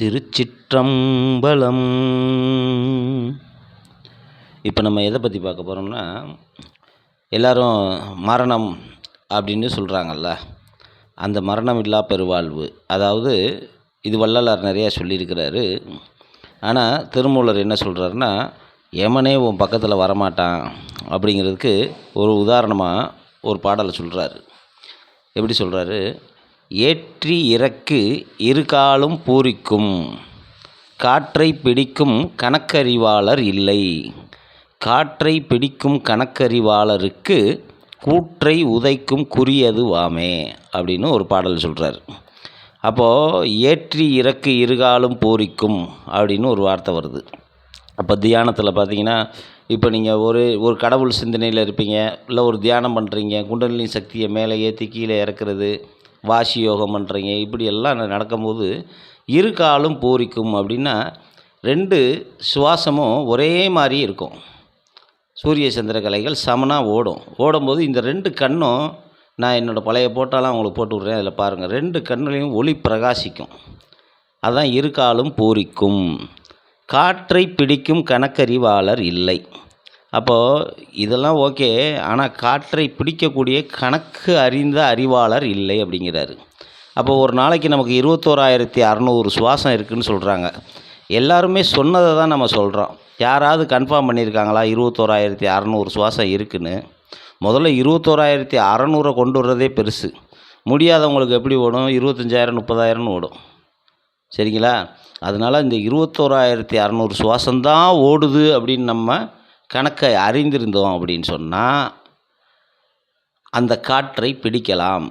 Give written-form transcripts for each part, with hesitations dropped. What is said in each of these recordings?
திருச்சிற்றம்பலம். இப்போ நம்ம எதை பற்றி பார்க்க போகிறோம்னா, எல்லோரும் மரணம் அப்படின்னு சொல்கிறாங்கல்ல, அந்த மரணம் இல்லா பெருவாழ்வு. அதாவது இது வள்ளலார் நிறையா சொல்லியிருக்கிறாரு. ஆனால் திருமூலர் என்ன சொல்கிறாருன்னா, எமனே உன் பக்கத்தில் வரமாட்டான் அப்படிங்கிறதுக்கு ஒரு உதாரணமாக ஒரு பாடலை சொல்கிறாரு. எப்படி சொல்கிறாரு? ஏற்றி இறக்கு இருகாலும் பூரிக்கும், காற்றை பிடிக்கும் கணக்கறிவாளர் இல்லை. காற்றை பிடிக்கும் கணக்கறிவாளருக்கு கூற்றை உதைக்கும் குறியது வாமே அப்படின்னு ஒரு பாடல் சொல்கிறார். அப்போது ஏற்றி இறக்கு இருகாலும் பூரிக்கும் அப்படின்னு ஒரு வார்த்தை வருது. அப்போ தியானத்தில் பார்த்தீங்கன்னா, இப்போ நீங்கள் ஒரு கடவுள் சிந்தனையில் இருப்பீங்க, இல்லை ஒரு தியானம் பண்ணுறீங்க, குண்டலினி சக்தியை மேலே ஏற்றி கீழே இறக்குறது, வாசி யோகம் பண்ணுறீங்க, இப்படி எல்லாம் நடக்கும்போது இரு காலும் பூரிக்கும் அப்படின்னா 2 சுவாசமும் ஒரே மாதிரி இருக்கும். சூரிய சந்திர கலைகள் சமனாக ஓடும்போது இந்த 2 கண்ணும், நான் என்னோடய பழைய போட்டாலாம் உங்களுக்கு போட்டு விட்றேன், அதில் பாருங்கள், 2 கண்ணுலையும் ஒளி பிரகாசிக்கும். அதுதான் இரு காலும் பூரிக்கும். காற்றை பிடிக்கும் கணக்கறிவாளர் இல்லை. அப்போது இதெல்லாம் ஓகே, ஆனால் காற்றை பிடிக்கக்கூடிய கணக்கு அறிந்த அறிவாளர் இல்லை அப்படிங்கிறாரு. அப்போது ஒரு நாளைக்கு நமக்கு 21,600 சுவாசம் இருக்குதுன்னு சொல்கிறாங்க. எல்லாருமே சொன்னதை தான் நம்ம சொல்கிறோம். யாராவது கன்ஃபார்ம் பண்ணியிருக்காங்களா 21,600 சுவாசம் இருக்குதுன்னு? முதல்ல 21,600 கொண்டு வர்றதே பெருசு. முடியாதவங்களுக்கு எப்படி ஓடும்? 25,000 30,000 ஓடும். சரிங்களா? அதனால் இந்த 21,600 சுவாசம்தான் ஓடுது அப்படின்னு நம்ம கணக்கை அறிந்திருந்தோம் அப்படின்னு சொன்னால் அந்த காற்றை பிடிக்கலாம்.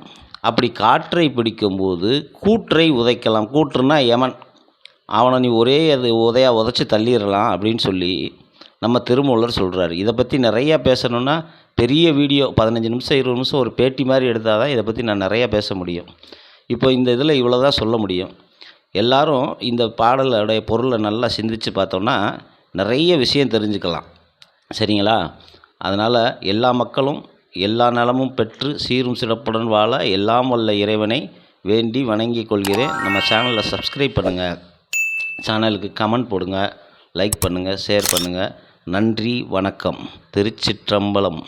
அப்படி காற்றை பிடிக்கும்போது கூற்றை உதைக்கலாம். கூற்றுனா யமன், அவனை நீ உதைச்சி தள்ளிடலாம் அப்படின்னு சொல்லி நம்ம திருமூலர் சொல்கிறார். இதை பற்றி நிறையா பேசணுன்னா பெரிய வீடியோ 15 நிமிஷம் 20 நிமிஷம் ஒரு பேட்டி மாதிரி எடுத்தால் தான் இதை பற்றி நான் நிறையா பேச முடியும். இப்போ இந்த இதில் இவ்வளோ தான் சொல்ல முடியும். எல்லாரும் இந்த பாடலுடைய பொருளை நல்லா சிந்தித்து பார்த்தோன்னா நிறைய விஷயம் தெரிஞ்சுக்கலாம். சரிங்களா? அதனால் எல்லா மக்களும் எல்லா நலமும் பெற்று சீரும் சிறப்புடன் வாழ எல்லாம் வல்ல இறைவனை வேண்டி வணங்கிக் கொள்கிறேன். நம்ம சேனலை சப்ஸ்கிரைப் பண்ணுங்கள், சேனலுக்கு கமெண்ட் போடுங்க, லைக் பண்ணுங்கள், ஷேர் பண்ணுங்கள். நன்றி, வணக்கம். திருச்சிற்றம்பலம்.